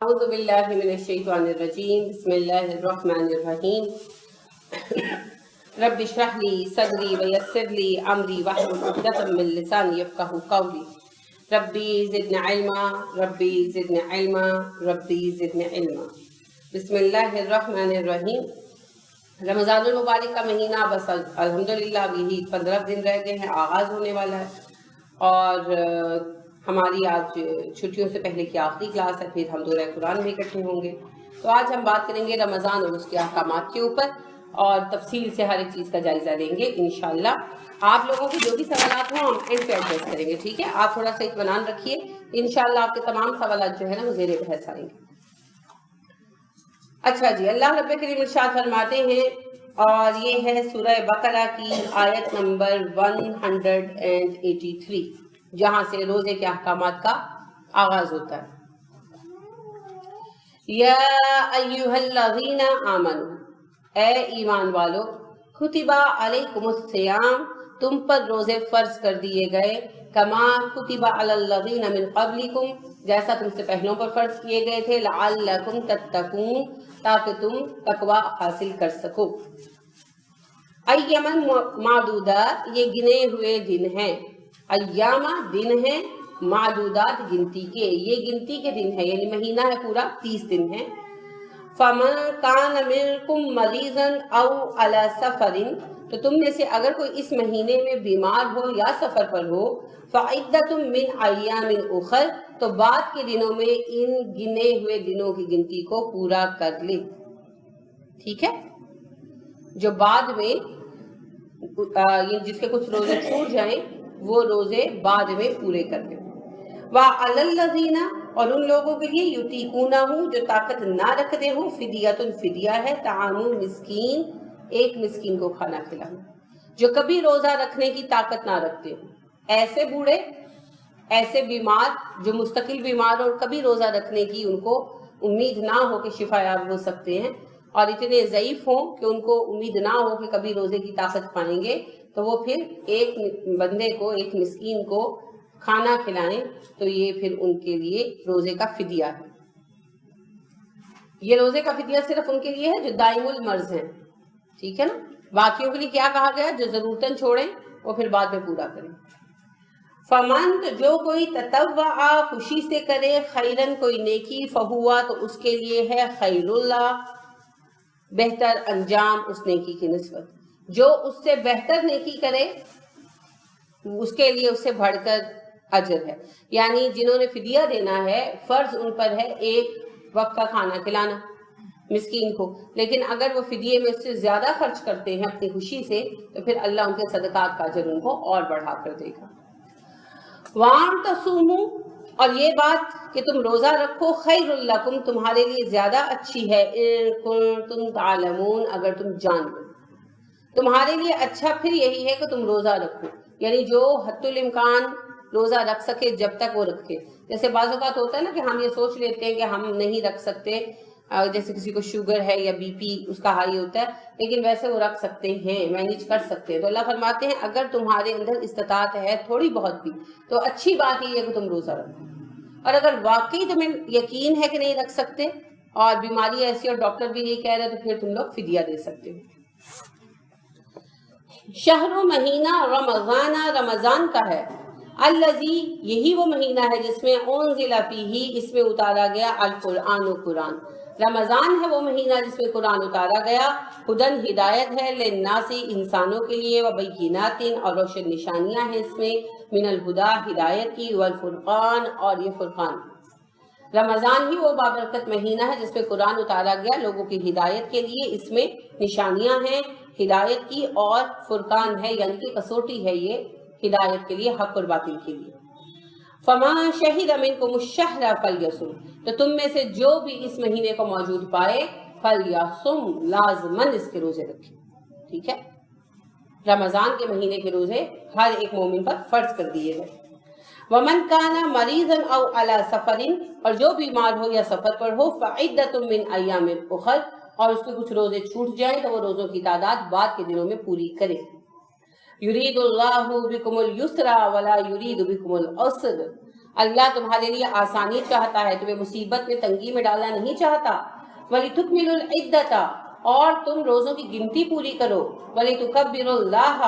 أعوذ بالله من الشيطان الرجيم بسم الله الرحمن الرحيم رب اشرح لي صدري ويسر لي أمري واحلل عقدة من لساني يفقهوا قولي ربي زدني علما ربي زدني علما ربي زدني علما بسم الله الرحمن الرحيم رمضان المبارک کا مہینہ بس الحمدللہ اب یہی 15 دن رہ گئے ہیں، آغاز ہونے والا ہے اور ہماری آج چھٹیوں سے پہلے کی آخری کلاس ہے، پھر ہم دورہ قرآن میں اکٹھے ہوں گے۔ تو آج ہم بات کریں گے رمضان اور اس کے احکامات کے اوپر اور تفصیل سے ہر ایک چیز کا جائزہ لیں گے انشاءاللہ۔ آپ لوگوں کے جو بھی سوالات ہوں ہم اینڈ پہ ایڈریس کریں گے، ٹھیک ہے؟ آپ تھوڑا سا اطمینان رکھیے، انشاءاللہ آپ کے تمام سوالات جو ہے نا وہ زیر بحث آئیں گے۔ اچھا جی، اللہ رب کریم ارشاد فرماتے ہیں اور یہ ہے سورہ بقرہ کی آیت نمبر 183 جہاں سے روزے کے احکامات کا آغاز ہوتا ہے۔ یا ایھا الذین آمنوا، اے ایمان والو، کتبہ علیکم الصیام، تم پر روزے فرض کر دیے گئے، کما کتبہ علی الذین من قبلکم، جیسا تم سے پہلوں پر فرض کیے گئے تھے، لعلکم تتقون، تاکہ تم تقوی حاصل کر سکو۔ ایامن معدودات، یہ گنے ہوئے دن ہیں، ایامہ دن ہیں، معدودات گنتی کے، یہ گنتی کے دن ہے، یعنی مہینہ ہے پورا 30 دن ہے۔ فمن کان منکم مریضا او علی سفر، تو تم میں سے اگر کوئی اس مہینے میں بیمار ہو یا سفر پر ہو، فعدۃ من ایام اخر، تو بعد کے دنوں میں ان گنے ہوئے دنوں کی گنتی کو پورا کر لے، ٹھیک ہے؟ جو بعد میں جس کے کچھ روزے چھوٹ جائیں وہ روزے بعد میں پورے کر لیں۔ وَعَلَى الَّذِينَ، اور ان لوگوں کے لیے یُطِیقُونَهُ، جو طاقت نہ رکھتے ہوں، فدیۃ، فدیہ ہے، طعام مسکین، ایک مسکین کو کھانا کھلانا۔ جو کبھی روزہ رکھنے کی طاقت نہ رکھتے ہوں، ایسے بوڑھے، ایسے بیمار جو مستقل بیمار اور کبھی روزہ رکھنے کی ان کو امید نہ ہو کہ شفا یاب ہو سکتے ہیں، اور اتنے ضعیف ہوں کہ ان کو امید نہ ہو کہ کبھی روزے کی طاقت پائیں گے، تو وہ پھر ایک بندے کو، ایک مسکین کو کھانا کھلائیں، تو یہ پھر ان کے لیے روزے کا فدیہ ہے۔ یہ روزے کا فدیہ صرف ان کے لیے ہے جو دائم المرض ہیں، ٹھیک ہے نا؟ باقیوں کے لیے کیا کہا گیا؟ جو ضرورتاً چھوڑیں وہ پھر بعد میں پورا کریں۔ فمن، تو جو کوئی تطوع، خوشی سے کرے، خیرن، کوئی نیکی، فہوا، تو اس کے لیے ہے خیر اللہ، بہتر انجام اس نیکی کی نسبت۔ جو اس سے بہتر نیکی کرے اس کے لیے اس سے بڑھ کر اجر ہے، یعنی جنہوں نے فدیہ دینا ہے، فرض ان پر ہے ایک وقت کا کھانا کھلانا مسکین کو، لیکن اگر وہ فدیے میں اس سے زیادہ خرچ کرتے ہیں اپنی خوشی سے، تو پھر اللہ ان کے صدقات کا اجر ان کو اور بڑھا کر دے گا۔ وَأَن تَصُومُوا، اور یہ بات کہ تم روزہ رکھو، خیر لکم، تمہارے لیے زیادہ اچھی ہے، ان کنتم تعلمون، اگر تم جان لو، تمہارے لیے اچھا پھر یہی ہے کہ تم روزہ رکھو، یعنی جو حد الامکان روزہ رکھ سکے جب تک وہ رکھے۔ جیسے بعض اوقات ہوتا ہے نا کہ ہم یہ سوچ لیتے ہیں کہ ہم نہیں رکھ سکتے، جیسے کسی کو شوگر ہے یا بی پی اس کا ہائی ہوتا ہے، لیکن ویسے وہ رکھ سکتے ہیں، مینیج کر سکتے ہیں۔ تو اللہ فرماتے ہیں اگر تمہارے اندر استطاعت ہے تھوڑی بہت بھی، تو اچھی بات یہ ہے کہ تم روزہ رکھو، اور اگر واقعی تمہیں یقین ہے کہ نہیں رکھ سکتے اور بیماری ایسی اور ڈاکٹر بھی نہیں کہہ رہے، تو پھر تم لوگ فدیہ دے سکتے ہو۔ شہر، مہینہ، رمضان، رمضان کا ہے، الذی، یہی وہ مہینہ ہے جس میں انزل فیہ، اس میں اتارا گیا، القرآن، قرآن۔ رمضان ہے وہ مہینہ جس میں قرآن اتارا گیا، ہدن، ہدایت ہے، للناس، انسانوں کے لیے، وبینات، اور روشن نشانیاں ہیں اس میں، من الہدی، ہدایت کی، والفرقان، اور یہ فرقان۔ رمضان ہی وہ بابرکت مہینہ ہے جس میں قرآن اتارا گیا لوگوں کی ہدایت کے لیے، اس میں نشانیاں ہیں ہدایت کی، اور فرقان ہے یعنی کہ کسوٹی ہے یہ ہدایت کے لیے، حق اور باطل کے لیے۔ فَمَن شَهِدَ مِنكُمُ الشَّهْرَ فَلْيَصُمْ، تو تم میں سے جو بھی اس مہینے کو موجود پائے، فَلْيَصُمْ، لازماً اس کے روزے رکھے، ٹھیک ہے؟ رمضان کے مہینے کے روزے ہر ایک مومن پر فرض کر دیے گئے۔ وَمَن كَانَ مَرِيضًا أَوْ عَلَى سَفَرٍ، اور جو بیمار ہو یا سفر پر ہو، فَعِدَّةٌ مِّنْ أَيَّامٍ أُخَرَ، اور اس کے کچھ روزے چھوٹ جائیں تو وہ روزوں کی تعداد بعد کے دنوں میں پوری کرے۔ یرید اللہ بکم الیسر ولا یرید بکم العسر، اللہ تمہارے لیے آسانی چاہتا ہے، تمہیں مصیبت میں تنگی میں ڈالنا نہیں چاہتا۔ وَلِتُكْمِلُوا الْعِدَّةَ، اور تم روزوں کی گنتی پوری کرو۔ وَلِتُكَبِّرُوا اللَّهَ،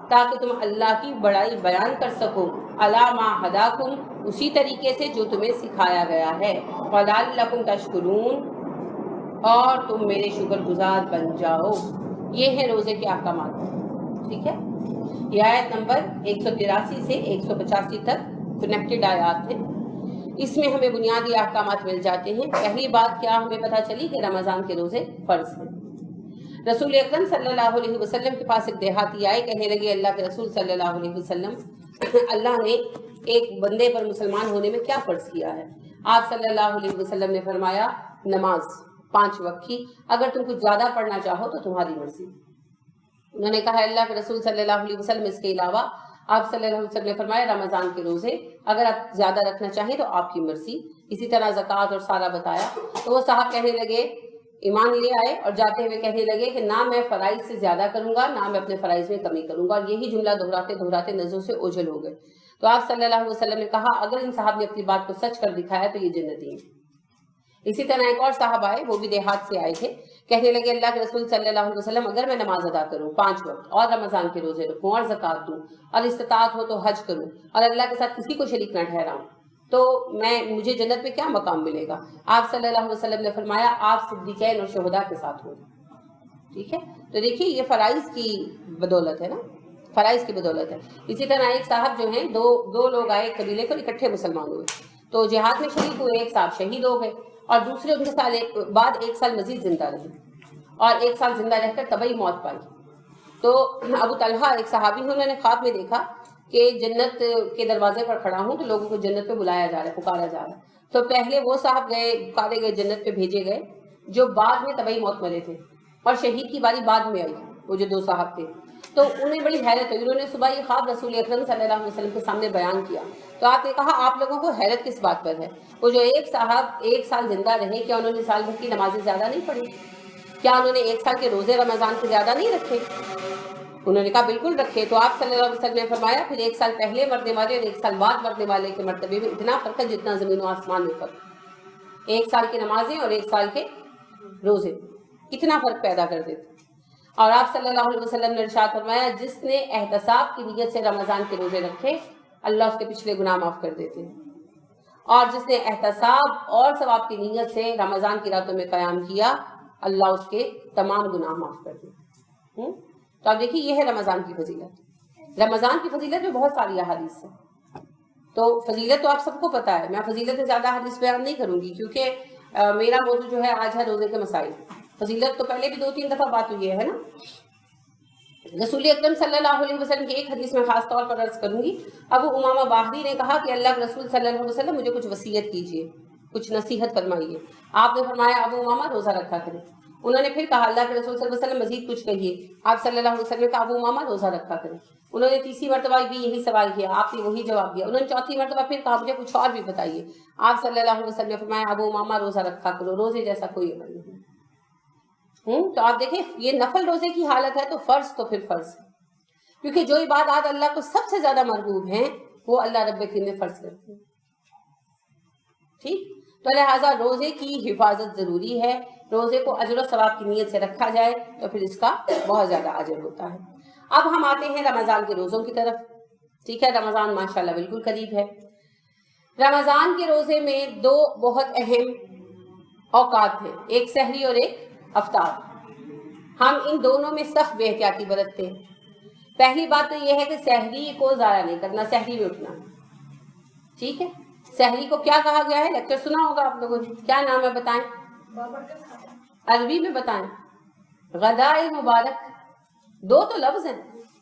تاکہ تم اللہ کی بڑائی بیان کر سکو۔ عَلَىٰ مَا هَدَاكُمْ، اسی طریقے سے جو تمہیں سکھایا گیا ہے۔ وَلَعَلَّكُمْ تَشْكُرُونَ، اور تم میرے شکر گزار بن جاؤ۔ یہ ہیں روزے کے احکامات، ٹھیک ہے۔ یہ آیت نمبر 183 سے 185 تک کنیکٹڈ آیات ہیں۔ اس میں ہمیں بنیادی احکامات مل جاتے ہیں۔ پہلی بات کیا ہمیں پتہ چلی کہ رمضان کے روزے فرض ہیں۔ رسول اکرم صلی اللہ علیہ وسلم کے پاس ایک دیہاتی آئے، کہنے لگے اللہ کے رسول صلی اللہ علیہ وسلم، اللہ نے ایک بندے پر مسلمان ہونے میں کیا فرض کیا ہے؟ آپ صلی اللہ علیہ وسلم نے فرمایا نماز 5 وقت کی، اگر تم کچھ زیادہ پڑھنا چاہو تو تمہاری مرضی۔ انہوں نے کہا اللہ کے رسول صلی اللہ علیہ وسلم، اس کے علاوہ؟ آپ صلی اللہ علیہ وسلم نے فرمایا رمضان کے روزے اگر آپ زیادہ رکھنا چاہیں تو آپ کی مرضی۔ اسی طرح زکوٰۃ اور سارا بتایا۔ تو وہ صاحب کہنے لگے، ایمان لے آئے اور جاتے ہوئے کہنے لگے کہ نہ میں فرائض سے زیادہ کروں گا، نہ میں اپنے فرائض میں کمی کروں گا، اور یہی جملہ دہراتے دہراتے نظروں سے اوجھل ہو گئے۔ تو آپ صلی اللہ علیہ وسلم نے کہا اگر ان صاحب نے اپنی بات کو سچ کر دکھایا تو یہ جنتی ہیں۔ اسی طرح ایک اور صاحب آئے، وہ بھی دیہات سے آئے تھے، کہنے لگے اللہ کے رسول صلی اللہ علیہ وسلم اگر میں نماز ادا کروں 5 وقت اور رمضان کے روزے رکھوں اور زکوٰۃ دوں اور استطاعت ہو تو حج کروں اور اللہ کے ساتھ کسی کو شریک نہ ٹھہراؤں تو مجھے جنت میں کیا مقام ملے گا؟ آپ صلی اللہ علیہ وسلم نے فرمایا آپ صدیقین اور شہداء کے ساتھ ہوں۔ ٹھیک ہے، تو دیکھیے یہ فرائض کی بدولت ہے نا، فرائض کی بدولت ہے۔ اسی طرح ایک صاحب جو ہیں دو لوگ آئے قبیلے کو، اکٹھے مسلمان ہوئے، تو جہاد میں شریک ہوئے، ایک صاحب شہید ہو گئے اور دوسرے ان کے بعد 1 سال مزید زندہ رہے اور 1 سال زندہ رہ کر طبعی موت پائی۔ تو ابو طلحہ ایک صحابی ہیں، انہوں نے خواب میں دیکھا کہ جنت کے دروازے پر کھڑا ہوں تو لوگوں کو جنت پہ بلایا جا رہا ہے، پکارا جا رہا ہے۔ تو پہلے وہ صاحب گئے، پکارے گئے، جنت پہ بھیجے گئے جو بعد میں طبعی موت مرے تھے، اور شہید کی باری بعد میں آئی، وہ جو 2 صاحب تھے۔ تو انہیں بڑی حیرت ہوئی، انہوں نے صبح یہ خواب رسول اکرم صلی اللہ علیہ وسلم کے سامنے بیان کیا۔ تو آپ نے کہا آپ لوگوں کو حیرت کس بات پر ہے؟ وہ جو ایک صاحب 1 سال زندہ رہے، کیا انہوں نے سال بھر کی نمازیں زیادہ نہیں پڑھی؟ کیا انہوں نے 1 سال کے روزے رمضان سے زیادہ نہیں رکھے؟ انہوں نے کہا بالکل رکھے۔ تو آپ صلی اللہ علیہ وسلم نے فرمایا پھر 1 سال پہلے مرنے والے اور 1 سال بعد مرنے والے کے مرتبے میں اتنا فرق ہے جتنا زمین و آسمان میں فرق۔ 1 سال کی نمازیں اور 1 سال کے روزے اتنا فرق پیدا کر دیتے۔ اور آپ صلی اللہ علیہ وسلم نے ارشاد فرمایا جس نے احتساب کی نیت سے رمضان کے روزے رکھے اللہ اس کے پچھلے گناہ معاف کر دیتے ہیں، اور جس نے احتساب اور ثواب کی نیت سے رمضان کی راتوں میں قیام کیا اللہ اس کے تمام گناہ معاف کر دیتے ہیں۔ تو آپ دیکھیے یہ ہے رمضان کی فضیلت۔ رمضان کی فضیلت میں بہت ساری احادیث ہیں، تو فضیلت تو آپ سب کو پتہ ہے، میں فضیلت سے زیادہ حدیث بیان نہیں کروں گی کیونکہ میرا موضوع جو ہے آج ہے روزے کے مسائل۔ فضیلت تو پہلے بھی 2-3 دفعہ بات ہوئی ہے نا۔ رسول اکرم صلی اللہ علیہ وسلم کی ایک حدیث میں خاص طور پر عرض کروں گی۔ ابو امامہ باہری نے کہا کہ اللہ کے رسول صلی اللہ علیہ وسلم مجھے کچھ وصیت کیجیے، کچھ نصیحت فرمائیے۔ آپ نے فرمایا ابو امامہ روزہ رکھا کریں۔ انہوں نے پھر کہا اللہ کے رسول صلی اللہ علیہ وسلم مزید کچھ کہیے۔ آپ صلی اللہ علیہ وسلم نے کہا ابو امامہ روزہ رکھا کریں۔ انہوں نے تیسری مرتبہ بھی یہی سوال کیا، آپ نے وہی جواب دیا۔ انہوں نے چوتھی مرتبہ پھر کہا مجھے کچھ اور بھی بتائیے۔ آپ صلی اللہ علیہ وسلم نے فرمایا ابو امامہ روزہ رکھا کرو، روزے جیسا کوئی عمل نہیں۔ تو آپ دیکھیں یہ نفل روزے کی حالت ہے تو فرض تو پھر فرض ہے، کیونکہ جو عبادات اللہ کو سب سے زیادہ مرغوب ہیں وہ اللہ رب العالمین نے فرض کرتے ہیں۔ ٹھیک، تو لہٰذا روزے کی حفاظت ضروری ہے۔ روزے کو اجر و ثواب کی نیت سے رکھا جائے تو پھر اس کا بہت زیادہ اجر ہوتا ہے۔ اب ہم آتے ہیں رمضان کے روزوں کی طرف۔ ٹھیک ہے، رمضان ماشاءاللہ بالکل قریب ہے۔ رمضان کے روزے میں 2 بہت اہم اوقات ہیں، ایک سحری اور ایک افطار۔ ہم ان دونوں میں سخت بے احتیاطی برتتے ہیں۔ پہلی بات تو یہ ہے کہ سحری کو ضائع نہیں کرنا، سحری میں اٹھنا۔ ٹھیک ہے، سحری کو کیا کہا گیا ہے؟ لیکچر سنا ہوگا آپ لوگوں نے، کیا نام ہے بتائیں؟ عربی میں بتائیں۔ غداء المبارک، 2 تو لفظ ہیں،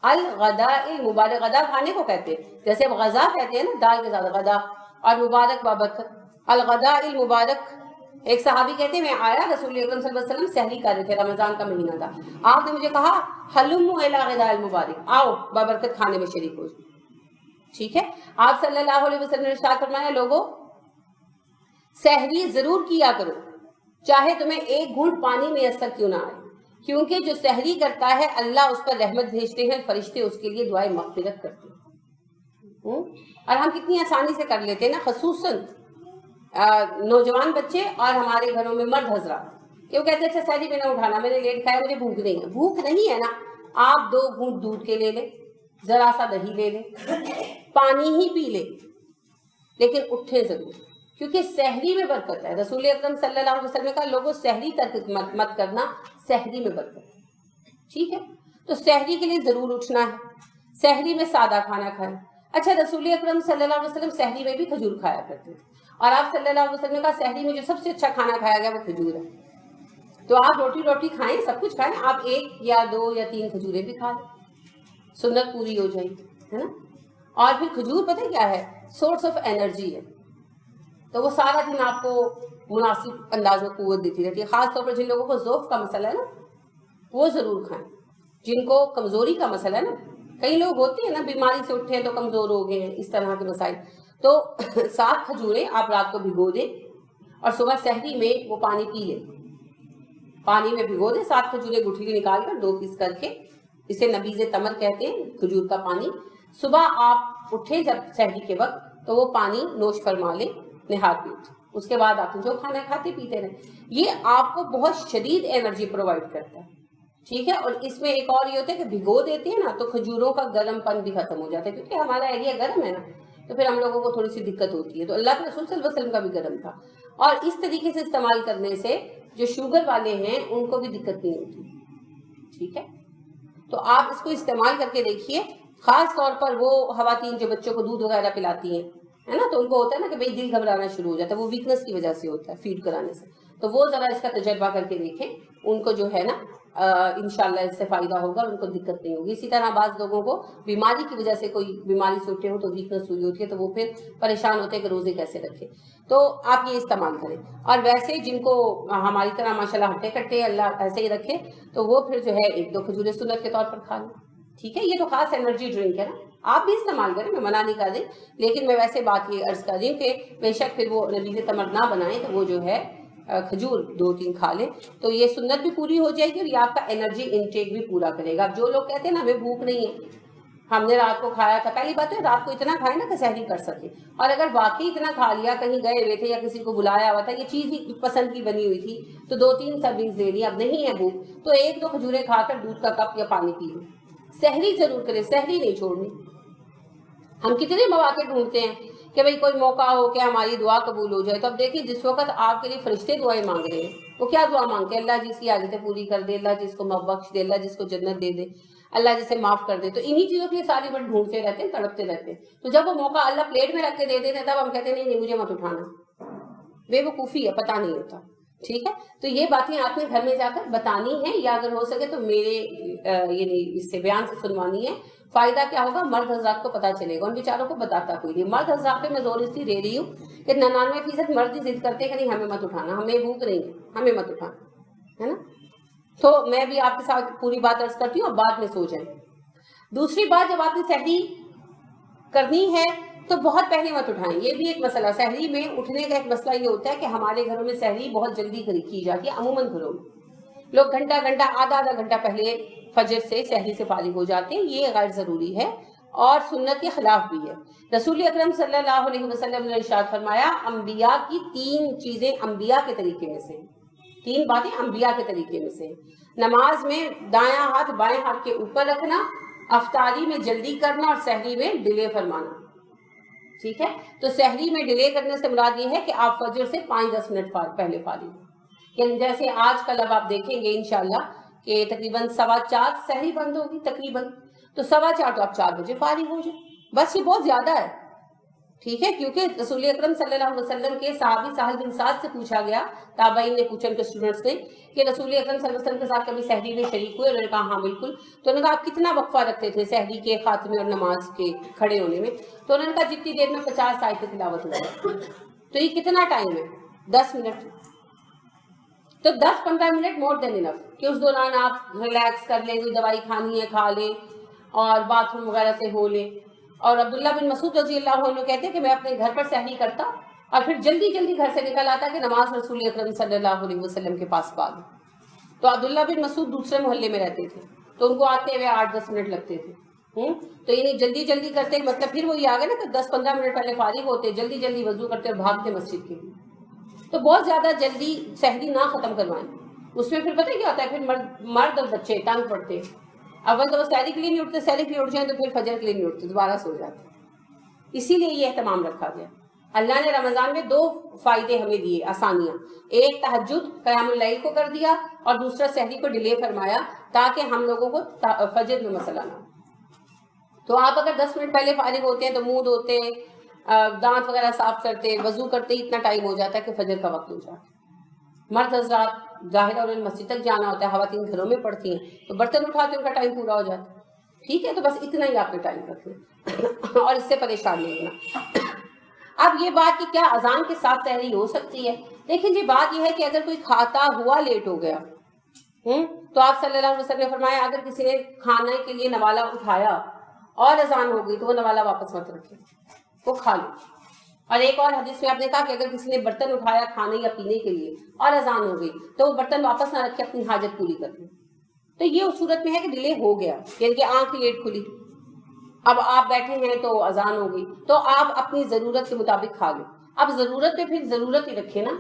الغداء المبارک، غدا کھانے کو کہتے ہیں، جیسے اب غذا کہتے ہیں نا دال کے ساتھ غدا، اور مبارک بابرکت، الغداء المبارک۔ ایک صحابی کہتے ہیں میں آیا رسول اکرم صلی اللہ علیہ وسلم سحری کر رہے تھے، رمضان کا مہینہ تھا، آپ نے مجھے کہا حلموا الی غداء المبارک، آؤ بابرکت کھانے میں شریک ہو۔ ٹھیک ہے، آپ صلی اللہ علیہ وسلم نے ارشاد فرمایا لوگوں سحری ضرور کیا کرو، چاہے تمہیں 1 گھونٹ پانی میسر کیوں نہ آئے، کیونکہ جو سحری کرتا ہے اللہ اس پر رحمت بھیجتے ہیں، فرشتے اس کے لیے دعائے مغفرت کرتے ہیں۔ اور ہم کتنی آسانی سے کر لیتے ہیں نا، خصوصاً نوجوان بچے اور ہمارے گھروں میں مرد حضرات، کہ وہ کہتے ہیں اچھا سحری میں نہ اٹھانا، میں نے لیٹ کھایا، مجھے بھوک نہیں ہے. بھوک نہیں ہے نا، آپ 2 گھونٹ دودھ کے لے لیں، ذرا سا دہی لے لیں، پانی ہی پی لیں، لیکن اٹھیں ضرور، کیونکہ سحری میں برکت ہے. رسول اکرم صلی اللہ علیہ وسلم کا لوگوں سحری ترک مت کرنا، سحری میں برکت ہے. ٹھیک ہے، تو سحری کے لیے ضرور اٹھنا ہے. سحری میں سادہ کھانا کھائیں. اچھا، رسول اکرم صلی اللہ علیہ وسلم سحری میں بھی کھجور کھایا کرتے تھے، اور آپ صلی اللہ علیہ وسلم کا سحری میں جو سب سے اچھا کھانا کھایا گیا وہ کھجور ہے. تو آپ روٹی کھائیں، سب کچھ کھائیں، آپ 1 یا 2 یا 3 کھجوریں بھی کھا لیں، سنت پوری ہو جائے گی، ہے نا. اور پھر کھجور پتہ کیا ہے، سورس آف انرجی ہے، تو وہ سارا دن آپ کو مناسب انداز میں قوت دیتی رہتی ہے. خاص طور پر جن لوگوں کو ضعف کا مسئلہ ہے نا، وہ ضرور کھائیں. جن کو کمزوری کا مسئلہ ہے نا، کئی لوگ ہوتے ہیں نا بیماری سے اٹھے ہیں تو کمزور ہو گئے ہیں، اس طرح کے مسائل، تو 7 کھجوریں آپ رات کو بھگو دیں اور صبح سحری میں وہ پانی پی لیں. پانی میں بھگو دیں 7 کھجوریں گٹھلی نکال کر 2 پیس کر کے، اسے نبیذ تمر کہتے ہیں، کھجور کا پانی. صبح آپ اٹھیں جب سحری کے وقت تو وہ پانی نوش فرما لیں، نہار پیٹ. اس کے بعد آپ جو کھانا کھاتے پیتے رہیں. یہ آپ کو بہت شدید انرجی پرووائڈ کرتا ہے. ٹھیک ہے، اور اس میں ایک اور یہ ہوتا ہے کہ بھگو دیتے ہیں نا تو کھجوروں کا گرم پن بھی ختم ہو جاتا ہے، کیونکہ ہمارا ایریا گرم ہے نا، تو پھر ہم لوگوں کو تھوڑی سی دقت ہوتی ہے. تو اللہ کے رسول صلی اللہ علیہ وسلم کا بھی گرم تھا، اور اس طریقے سے استعمال کرنے سے جو شوگر والے ہیں ان کو بھی دقت نہیں ہوتی. ٹھیک ہے، تو آپ اس کو استعمال کر کے دیکھیے. خاص طور پر وہ خواتین جو بچوں کو دودھ وغیرہ پلاتی ہیں، ہے نا، تو ان کو ہوتا ہے نا کہ بھئی دل گھبرانا شروع ہو جاتا ہے، وہ ویکنس کی وجہ سے ہوتا ہے فیڈ کرانے سے. تو وہ ذرا اس کا تجربہ کر کے دیکھیں، ان کو جو ہے نا انشاءاللہ اس سے فائدہ ہوگا، ان کو دقت نہیں ہوگی. اسی طرح بعض لوگوں کو بیماری کی وجہ سے، کوئی بیماری سے اٹھے ہو تو ویکنس ہوئی ہوتی ہے، تو وہ پھر پریشان ہوتے ہیں کہ روزے کیسے رکھیں. تو آپ یہ استعمال کریں. اور ویسے جن کو ہماری طرح ماشاءاللہ ہٹے کٹے اللہ ایسے ہی رکھے، تو وہ پھر جو ہے 1-2 کھجوریں سنت کے طور پر کھا لیں. ٹھیک ہے، یہ تو خاص انرجی ڈرنک ہے نا، آپ بھی استعمال کریں، میں منع نہیں کر رہی، لیکن میں ویسے بات یہ عرض کر رہی ہوں کہ بے شک پھر وہ نبیذ تمر نہ بنائیں، تو وہ جو ہے کھجور 2-3 کھا لیں، تو یہ سنت بھی پوری ہو جائے گی اور یہ آپ کا انرجی انٹیک بھی پورا کرے گا. جو لوگ کہتے ہیں نا ہمیں بھوک نہیں ہے، ہم نے رات کو کھایا تھا، پہلی بات ہے رات کو اتنا کھائے نا کہ سحری کر سکے، اور اگر واقعی اتنا کھا لیا، کہیں گئے ہوئے تھے یا کسی کو بلایا ہوا تھا، یہ چیز ہی پسند کی بنی ہوئی تھی، تو 2-3 سرونگز دے دی، اب نہیں ہے بھوک تو 1-2 کھجوریں کھا کر دودھ کا کپ یا پانی پی لو. سحری ضرور کرے، سحری نہیں چھوڑنی. ہم کتنے مواقع ڈھونڈتے ہیں کہ بھئی کوئی موقع ہو کہ ہماری دعا قبول ہو جائے. تو اب دیکھیں جس وقت آپ کے لیے فرشتے دعائیں مانگ رہے ہیں، وہ کیا دعا مانگتے ہیں؟ اللہ جس کی حاجتیں پوری کر دے، اللہ جس کو بخش دے، اللہ جس کو جنت دے دے، اللہ جسے معاف کر دے. تو انہی چیزوں کے لیے ساری بڑھ ڈھونڈتے رہتے ہیں، تڑپتے رہتے ہیں. تو جب وہ موقع اللہ پلیٹ میں رکھ کے دے دیتے ہیں، تب ہم کہتے ہیں نہیں مجھے مت اٹھانا. بے وقوفی ہے، پتہ نہیں ہوتا. ٹھیک ہے، تو یہ باتیں آپ نے گھر میں جا کر بتانی ہے، یا اگر ہو سکے تو میرے یعنی اس سے بیان سے سنوانی ہے. فائدہ کیا ہوگا؟ مرد حضرات کو پتہ چلے گا، ان بیچاروں کو بتاتا کوئی نہیں. مرد حضرات پہ میں زور اس لیے دے رہی ہوں کہ 99% مرد ہی ضد کرتے ہیں کہ نہیں ہمیں مت اٹھانا، ہمیں بھوک نہیں ہے، ہمیں مت اٹھانا، ہے نا. تو میں بھی آپ کے ساتھ پوری بات عرض کرتی ہوں، اور بعد میں سو جائیں. دوسری بات، جب آپ نے سحری کرنی ہے تو بہت پہلے مت اٹھائیں. یہ بھی ایک مسئلہ، سحری میں اٹھنے کا ایک مسئلہ یہ ہوتا ہے کہ ہمارے گھروں میں سحری بہت جلدی کی جاتی ہے. عموماً گھروں میں لوگ گھنٹہ آدھا گھنٹہ پہلے فجر سے سحری سے فارغ ہو جاتے ہیں. یہ غیر ضروری ہے اور سنت کے خلاف بھی ہے. رسول اکرم صلی اللہ علیہ وسلم نے ارشاد فرمایا، انبیاء کی 3 چیزیں انبیاء کے طریقے میں سے، 3 باتیں انبیاء کے طریقے میں سے: نماز میں دایاں ہاتھ بائیں ہاتھ کے اوپر رکھنا، افطاری میں جلدی کرنا، اور سحری میں ڈیلے فرمانا. ٹھیک ہے، تو سحری میں ڈیلے کرنے سے مراد یہ ہے کہ آپ فجر سے 5-10 منٹ پہلے فارغ ہوں. یعنی جیسے آج کل اب آپ دیکھیں گے انشاءاللہ کہ تقریباً 4:15 سحری بند ہوگی تقریباً، تو 4:15 تو آپ 4 بجے فارغ ہو جائیں. بس یہ بہت زیادہ ہے. ٹھیک ہے، کیونکہ رسول اکرم صلی اللہ علیہ وسلم کے صحابی سہل بن سعد سے پوچھا گیا، تابعین نے پوچھا ان کے اسٹوڈنٹس نے، کہ رسول اکرم صلی اللہ علیہ وسلم کے ساتھ کبھی سحری میں شریک ہوئے؟ انہوں نے کہا ہاں بالکل. تو انہوں نے کہا آپ کتنا وقفہ رکھتے تھے سحری کے خاتمے اور نماز کے کھڑے ہونے میں؟ تو انہوں نے کہا جتنی دیر میں 50 آیتیں تلاوت ہو جائے. تو یہ کتنا ٹائم ہے؟ 10 منٹ. تو 10-15 منٹ مور دین انف کہ اس دوران آپ ریلیکس کر لیں، کوئی دوائی کھانی ہے کھا لیں، اور باتھ روم وغیرہ سے ہو لیں. اور عبداللہ بن مسعود رضی اللہ عنہ کہتے ہیں کہ میں اپنے گھر پر سحری کرتا اور پھر جلدی گھر سے نکل آتا کہ نماز رسول اکرم صلی اللہ علیہ وسلم کے پاس پا لوں. تو عبداللہ بن مسعود دوسرے محلے میں رہتے تھے، تو ان کو آتے ہوئے 8-10 منٹ لگتے تھے. تو یعنی جلدی جلدی کرتے مطلب پھر وہی آ گیا نا کہ 10-15 منٹ پہلے فارغ ہوتے، جلدی جلدی وضو کرتے اور بھاگتے مسجد کے لیے. تو بہت زیادہ جلدی سحری نہ ختم کروائیں. اس میں پھر پتہ کیا ہوتا ہے، پھر مرد اور بچے تنگ پڑتے. اول تو وہ سحری کے لیے نہیں اٹھتے، سحری کے لیے اٹھ جائیں تو پھر فجر کے لیے نہیں اٹھتے، دوبارہ سو جاتے. اسی لیے یہ اہتمام رکھا گیا. اللہ نے رمضان میں 2 فائدے ہمیں دیے، آسانیاں. ایک تہجد قیام اللیل کو کر دیا، اور دوسرا سحری کو ڈیلے فرمایا تاکہ ہم لوگوں کو فجر میں مسئلہ نہ ہو. تو آپ اگر 10 منٹ پہلے فارغ ہوتے ہیں تو منہ دھوتے، دانت وغیرہ صاف کرتے، وضو کرتے اتنا ٹائم ہو جاتا ہے کہ فجر کا وقت ہو جاتا ہے. مرد حضرات ظاہر اور مسجد تک جانا ہوتا ہے، خواتین گھروں میں پڑتی ہیں تو برتن اٹھاتے ان کا ٹائم پورا ہو جاتا ہے. ٹھیک ہے، تو بس اتنا ہی آپ نے ٹائم رکھنا اور اس سے پریشان نہیں ہونا. اب یہ بات کہ کیا اذان کے ساتھ سحری ہو سکتی ہے؟ دیکھیں جی، بات یہ ہے کہ اگر کوئی کھاتا ہوا لیٹ ہو گیا تو آپ صلی اللہ علیہ وسلم نے فرمایا اگر کسی نے کھانے کے لیے نوالا اٹھایا اور اذان ہو گئی تو وہ نوالا واپس مت رکھے، وہ کھا لو. اور ایک اور حدیث میں آپ نے کہا کہ اگر کسی نے برتن اٹھایا کھانے یا پینے کے لیے اور اذان ہو گئی تو وہ برتن واپس نہ رکھے، اپنی حاجت پوری کر لے. تو یہ اس صورت میں ہے کہ ڈیلے ہو گیا، یعنی کہ آنکھ لیٹ کھلی، اب آپ بیٹھے ہیں تو اذان ہو گئی تو آپ اپنی ضرورت کے مطابق کھا لیں. اب ضرورت پہ پھر ضرورت ہی رکھے نا،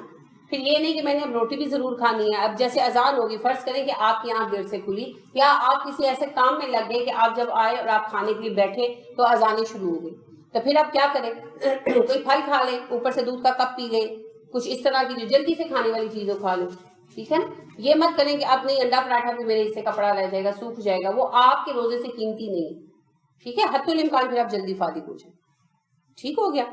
پھر یہ نہیں کہ میں نے اب روٹی بھی ضرور کھانی ہے. اب جیسے اذان ہوگی، فرض کریں کہ آپ کی آنکھ دیر سے کھلی یا آپ کسی ایسے کام میں لگ گئے کہ آپ جب آئے اور آپ کھانے کے لیے بیٹھے تو اذانیں شروع ہو گئی، تو پھر آپ کیا کریں؟ کوئی پھل کھا لیں، اوپر سے دودھ کا کپ پی لیں، کچھ اس طرح کی جو جلدی سے کھانے والی چیزوں کھا لیں. ٹھیک ہے نا، یہ مت کریں کہ اب نہیں انڈا پراٹھا بھی میرے اس سے کپڑا رہ جائے گا، سوکھ جائے گا، وہ آپ کے روزے سے قیمتی نہیں. ٹھیک ہے، حتی الامکان پھر آپ جلدی فارغ ہو جائیں. ٹھیک ہو گیا.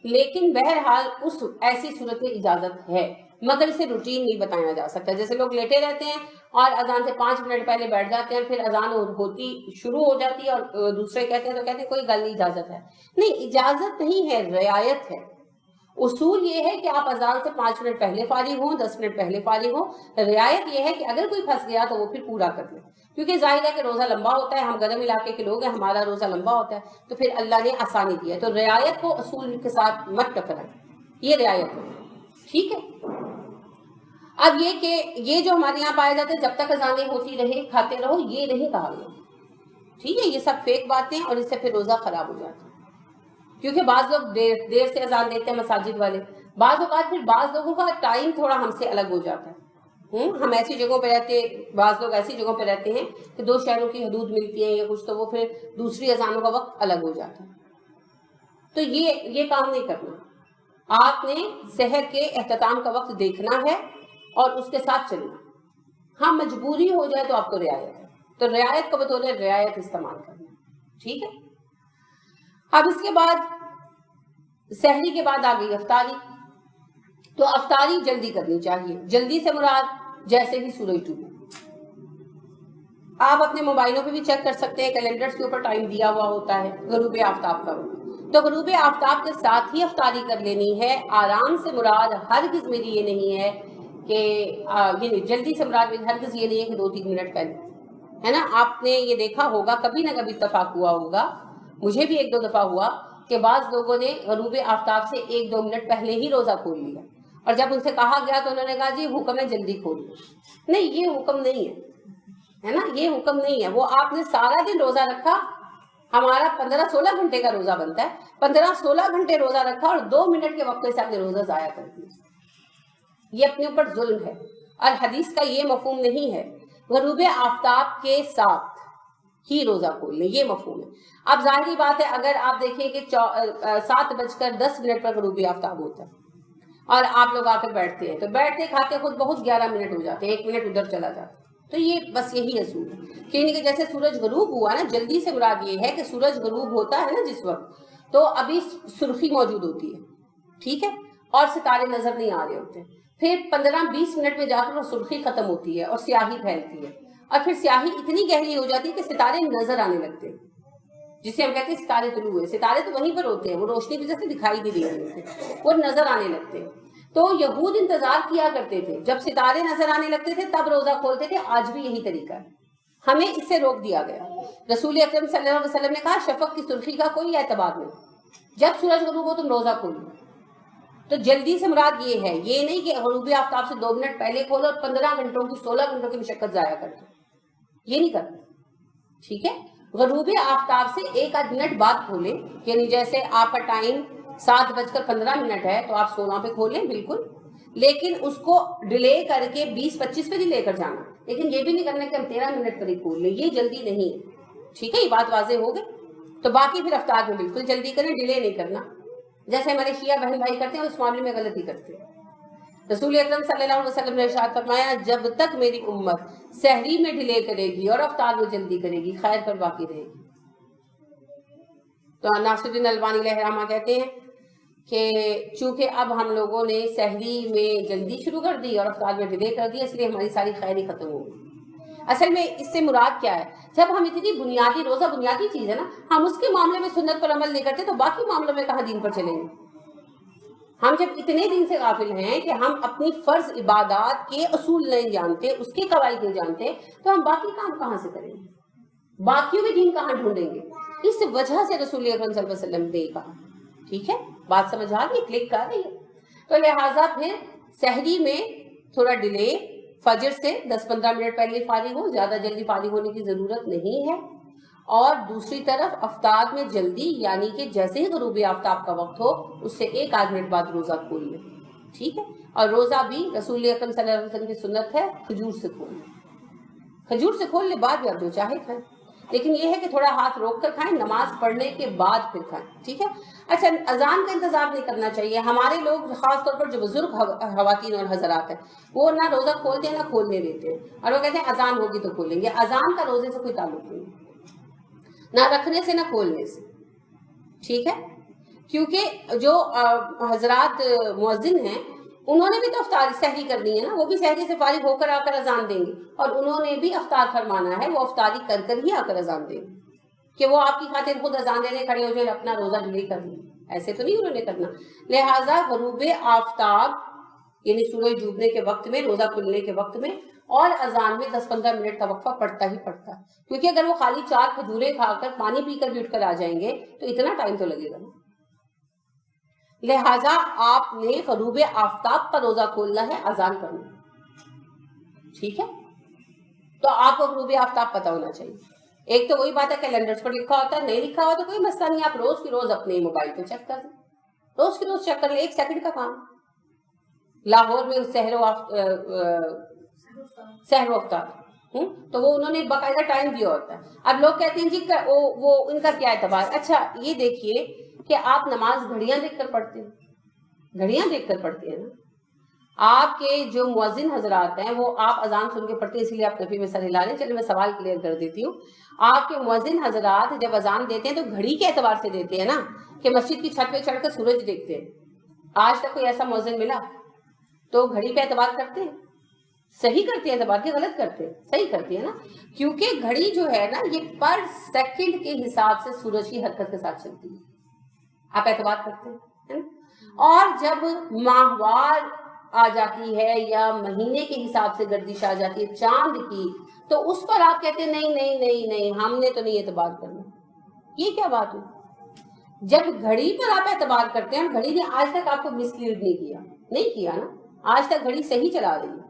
لیکن بہرحال اس ایسی صورت میں اجازت ہے، مگر اسے روٹین نہیں بتایا جا سکتا. جیسے لوگ لیٹے رہتے ہیں اور اذان سے 5 منٹ پہلے بیٹھ جاتے ہیں، پھر اذان ہوتی شروع ہو جاتی ہے اور دوسرے کہتے ہیں تو کہتے ہیں کوئی گل نہیں، اجازت ہے. نہیں، اجازت نہیں ہے، رعایت ہے. اصول یہ ہے کہ آپ اذان سے 5 منٹ پہلے فارغ ہوں، 10 منٹ پہلے فارغ ہوں. رعایت یہ ہے کہ اگر کوئی پھنس گیا تو وہ پھر پورا کر لے، کیونکہ ظاہر ہے کہ روزہ لمبا ہوتا ہے، ہم گرم علاقے کے لوگ ہیں، ہمارا روزہ لمبا ہوتا ہے، تو پھر اللہ نے آسانی دی ہے. تو رعایت کو اصول کے ساتھ مت ٹکرائیں، یہ رعایت ہے. ٹھیک ہے. اب یہ کہ یہ جو ہمارے یہاں پایا جاتا ہے جب تک اذانیں ہوتی رہے کھاتے رہو، یہ نہیں کہا گیا. ٹھیک ہے، یہ سب فیک باتیں اور اس سے پھر روزہ خراب ہو جاتا ہے. کیونکہ بعض لوگ دیر سے اذان دیتے ہیں مساجد والے، بعض اوقات پھر بعض لوگوں کا ٹائم تھوڑا ہم سے الگ ہو جاتا ہے. ہم ایسی جگہوں پہ رہتے ہیں، بعض لوگ ایسی جگہوں پہ رہتے ہیں کہ 2 شہروں کی حدود ملتی ہیں یا کچھ، تو وہ پھر دوسری اذانوں کا وقت الگ ہو جاتا ہے. تو یہ کام نہیں کرنا. آپ نے سحر کے اختتام کا وقت دیکھنا ہے اور اس کے ساتھ چلنا. ہاں مجبوری ہو جائے تو آپ کو رعایت ہے، تو رعایت کو بطور رعایت استعمال کرنا. ٹھیک ہے. اب اس کے بعد سحری کے بعد آ گئی افطاری. تو افطاری جلدی کرنی چاہیے. جلدی سے مراد جیسے ہی سورج ڈوبے. آپ اپنے موبائلوں پہ بھی چیک کر سکتے ہیں، کیلنڈرز کے اوپر ٹائم دیا ہوا ہوتا ہے غروب آفتاب کا وقت. تو غروب آفتاب کے ساتھ ہی افطاری کر لینی ہے. آرام سے مراد ہرگز میری یہ نہیں ہے کہ یہ جلدی سے مراد ہرگز یہ نہیں ہے کہ 2-3 منٹ پہلے، ہے نا. آپ نے یہ دیکھا ہوگا، کبھی نہ کبھی اتفاق ہوا ہوگا، مجھے بھی 1-2 دفعہ ہوا کہ بعض لوگوں نے غروب آفتاب سے 1-2 منٹ پہلے ہی روزہ کھول لیا، اور جب ان سے کہا گیا تو انہوں نے کہا جی حکم ہے جلدی کھول لو. نہیں، یہ حکم نہیں ہے نا، یہ حکم نہیں ہے. وہ آپ نے سارا دن روزہ رکھا، ہمارا 15-16 گھنٹے کا روزہ بنتا ہے، 15-16 گھنٹے روزہ رکھا اور 2 منٹ کے وقت سے آپ نے روزہ ضائع کر دیا. یہ اپنے اوپر ظلم ہے، اور حدیث کا یہ مفہوم نہیں ہے غروب آفتاب کے ساتھ ہی روزہ کھول لیں، یہ مفہوم ہے. اب ظاہری بات ہے، اگر آپ دیکھیں کہ 7:10 پر غروب آفتاب ہوتا ہے اور آپ لوگ آ کر بیٹھتے ہیں، تو بیٹھتے کھاتے خود بہت 11 منٹ ہو جاتے ہیں، 1 منٹ ادھر چلا جاتا ہے. تو یہ بس یہی اصول ہے کہ جیسے سورج غروب ہوا نا، جلدی سے مراد یہ ہے کہ سورج غروب ہوتا ہے نا جس وقت، تو ابھی سرخی موجود ہوتی ہے. ٹھیک ہے، اور ستارے نظر نہیں آ رہے ہوتے. پھر 15-20 منٹ میں جا کر وہ سرخی ختم ہوتی ہے اور سیاہی پھیلتی ہے، اور پھر سیاہی اتنی گہری ہو جاتی ہے کہ ستارے نظر آنے لگتے ہیں، جسے ہم کہتے ہیں ستارے طلوع ہوئے. ستارے تو وہیں پر ہوتے ہیں، وہ روشنی کی وجہ سے دکھائی نہیں دے رہے ہوتے، وہ نظر آنے لگتے ہیں. تو یہود انتظار کیا کرتے تھے، جب ستارے نظر آنے لگتے تھے تب روزہ کھولتے تھے. آج بھی یہی طریقہ ہے، ہمیں اس سے روک دیا گیا. رسول اکرم صلی اللہ علیہ وسلم نے کہا شفق کی سرخی کا کوئی اعتبار نہیں، جب سورج غروب ہو تم روزہ کھولو. تو جلدی سے مراد یہ ہے، یہ نہیں کہ غروب آفتاب سے 2 منٹ پہلے کھولو اور 15 گھنٹوں کی 16 گھنٹوں کی مشقت ضائع کر دو، یہ نہیں کرنا. ٹھیک ہے، غروب آفتاب سے 1 آدھ منٹ بعد کھولیں، یعنی جیسے آپ کا ٹائم 7:15 ہے تو آپ 16 پہ کھولیں بالکل، لیکن اس کو ڈیلے کر کے 20-25 پہ نہیں لے کر جانا، لیکن یہ بھی نہیں کرنا کہ ہم 13 منٹ پر ہی کھول لیں، یہ جلدی نہیں ہے، ٹھیک ہے، یہ بات واضح ہو گئی. تو باقی پھر افطار میں بالکل جلدی کریں، ڈیلے نہیں کرنا، جیسے ہمارے شیعہ بہن بھائی کرتے ہیں اس معاملے میں غلطی کرتے ہیں. رسول اکرم صلی اللہ علیہ وسلم نے ارشاد فرمایا جب تک میری امت سحری میں ڈیلے کرے گی اور افطار میں جلدی کرے گی خیر پر باقی رہے گی. تو ناصر الدین البانی علیہ رحمہ کہتے ہیں کہ چونکہ اب ہم لوگوں نے سحری میں جلدی شروع کر دی اور افطار میں ڈیلے کر دی، اس لیے ہماری ساری خیری ختم ہو گئی. اصل میں اس سے مراد کیا ہے، جب ہم اتنی بنیادی، روزہ بنیادی چیز ہے نا، ہم اس کے معاملے میں سنت پر عمل نہیں کرتے تو باقی معاملوں میں کہاں دین پر چلیں گے. ہم جب اتنے دن سے غافل ہیں کہ ہم اپنی فرض عبادات کے اصول نہیں جانتے، اس کے قواعد نہیں جانتے، تو ہم باقی کام کہاں سے کریں گے، باقیوں میں دین کہاں ڈھونڈیں گے. اس وجہ سے رسول اکرم صلی اللہ علیہ وسلم نے کہا. ٹھیک ہے، بات سمجھ آ رہی ہے، کلک کر رہی ہے. تو لہٰذا پھر سحری میں تھوڑا ڈیلے، فجر سے 10-15 منٹ پہلے فارغ ہو، زیادہ جلدی فارغ ہونے کی ضرورت نہیں ہے. اور دوسری طرف افطار میں جلدی، یعنی کہ جیسے ہی غروب آفتاب کا وقت ہو اس سے 1 آدھ منٹ بعد روزہ کھول لیں. ٹھیک ہے، اور روزہ بھی رسول اکرم صلی اللہ علیہ وسلم کی سنت ہے کھجور سے کھول لیں. کھجور سے کھول لیں، بعد میں آپ جو چاہے کھائیں، لیکن یہ ہے کہ تھوڑا ہاتھ روک کر کھائیں، نماز پڑھنے کے بعد پھر کھائیں. ٹھیک ہے. اچھا، اذان کا انتظار نہیں کرنا چاہیے. ہمارے لوگ خاص طور پر جو بزرگ خواتین اور حضرات ہیں وہ نہ روزہ کھولتے ہیں نہ کھولنے دیتے ہیں، اور وہ کہتے ہیں اذان ہوگی تو کھولیں گے. اذان کا روزے سے کوئی تعلق نہیں، نہ رکھنے سے نہ کھولنے سے. ٹھیک ہے، کیونکہ جو حضرات مؤذن ہیں انہوں نے بھی تو افطار سحری کرنی ہے نا، وہ بھی سحری سے فارغ ہو کر آ کر اذان دیں گے، اور انہوں نے بھی افطار فرمانا ہے، وہ افطاری کر کر ہی آ کر اذان دیں گے. کہ وہ آپ کی خاطر خود اذان دینے کھڑے ہو جائے اپنا روزہ ڈیلے کر لیں، ایسے تو نہیں انہوں نے کرنا. لہٰذا غروب آفتاب یعنی سورج ڈوبنے کے وقت میں، روزہ کھلنے کے وقت میں اور اذان میں 10-15 منٹ کا وقفہ پڑتا ہی پڑتا ہے. کیونکہ اگر وہ خالی 4 کھجوریں کھا کر پانی پی کر بھی اٹھ کر آ جائیں گے تو اتنا ٹائم تو لگے گا. لہٰذا آپ نے غروب آفتاب کا روزہ کھولنا ہے اذان کرنا. ٹھیک ہے، تو آپ کو غروب آفتاب پتہ ہونا چاہیے. ایک تو وہی بات ہے کیلنڈرز پر لکھا ہوتا ہے، نہیں لکھا ہوا تو کوئی مسئلہ نہیں، آپ روز کی روز اپنے موبائل پہ چیک کر لیں، روز کی روز چیک کر لیں، 1 سیکنڈ کا کام. لاہور میں سحر و افطار تو وہ انہوں نے باقاعدہ ٹائم دیا ہوتا ہے. اب لوگ کہتے ہیں جی وہ ان کا کیا اعتبار. اچھا یہ دیکھیے کہ آپ نماز گھڑیاں دیکھ کر پڑھتے ہیں، گھڑیاں دیکھ کر پڑھتے ہیں نا. آپ کے جو مؤذن حضرات ہیں وہ آپ اذان سن کے پڑھتے ہیں، اسی لیے آپ نفی میں سر ہلا لیں. چلے میں سوال کلیئر کر دیتی ہوں. آپ کے مؤذن حضرات جب اذان دیتے ہیں تو گھڑی کے اعتبار سے دیتے ہیں نا، کہ مسجد کی چھت پہ چڑھ کر سورج دیکھتے ہیں. آج تک کوئی ایسا مؤذن ملا تو گھڑی پہ اعتبار کرتے ہیں؟ صحیح کرتے ہیں اعتبار کے، غلط کرتے ہیں؟ صحیح کرتے ہیں نا، کیونکہ گھڑی جو ہے نا یہ پر سیکنڈ کے حساب سے سورج کی حرکت کے ساتھ چلتی ہے. آپ اعتبار کرتے ہیں. اور جب ماہوار آ جاتی ہے یا مہینے کے حساب سے گردش آ جاتی ہے چاند کی، تو اس پر آپ کہتے ہیں نہیں نہیں نہیں نہیں ہم نے تو نہیں اعتبار کرنا. یہ کیا بات ہوئی؟ جب گھڑی پر آپ اعتبار کرتے ہیں، گھڑی نے آج تک آپ کو مس لیڈ نہیں کیا نا، آج تک گھڑی صحیح چلا رہی ہے.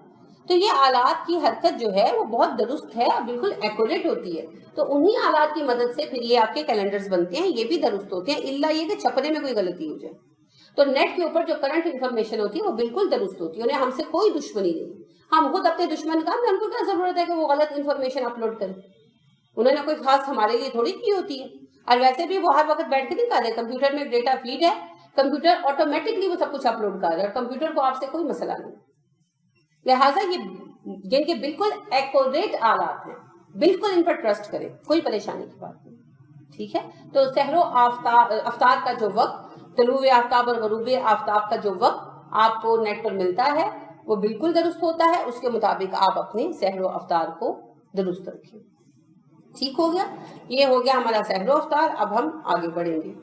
تو یہ آلات کی حرکت جو ہے وہ بہت درست ہے اور بالکل ایکوریٹ ہوتی ہے. تو انہی آلات کی مدد سے پھر یہ آپ کے کیلنڈرز بنتے ہیں، یہ بھی درست ہوتے ہیں، الا یہ کہ چھپنے میں کوئی غلطی ہو جائے. تو نیٹ کے اوپر جو کرنٹ انفارمیشن ہوتی ہے وہ بالکل درست ہوتی ہے، انہیں ہم سے کوئی دشمنی نہیں. ہم خود اپنے دشمن کا، ہم کو کیا ضرورت ہے کہ وہ غلط انفارمیشن اپلوڈ کریں؟ انہوں نے کوئی خاص ہمارے لیے تھوڑی کی ہوتی ہے. اور ویسے بھی وہ ہر وقت بیٹھ کے نہیں کر رہے، کمپیوٹر میں ڈیٹا فیڈ ہے، کمپیوٹر آٹومیٹکلی وہ سب کچھ اپلوڈ کر رہا ہے، اور کمپیوٹر کو آپ سے کوئی مسئلہ نہیں. لہٰذا یہ جن کے بالکل ایکوریٹ آلات ہیں، بالکل ان پر ٹرسٹ کریں، کوئی پریشانی کی بات نہیں. ٹھیک ہے. تو سحر و افطار کا جو وقت، طلوع آفتاب اور غروب آفتاب کا جو وقت آپ کو نیٹ پر ملتا ہے وہ بالکل درست ہوتا ہے. اس کے مطابق آپ اپنے سحر و افطار کو درست رکھیں. ٹھیک ہو گیا، یہ ہو گیا ہمارا سحر و افطار. اب ہم آگے بڑھیں گے.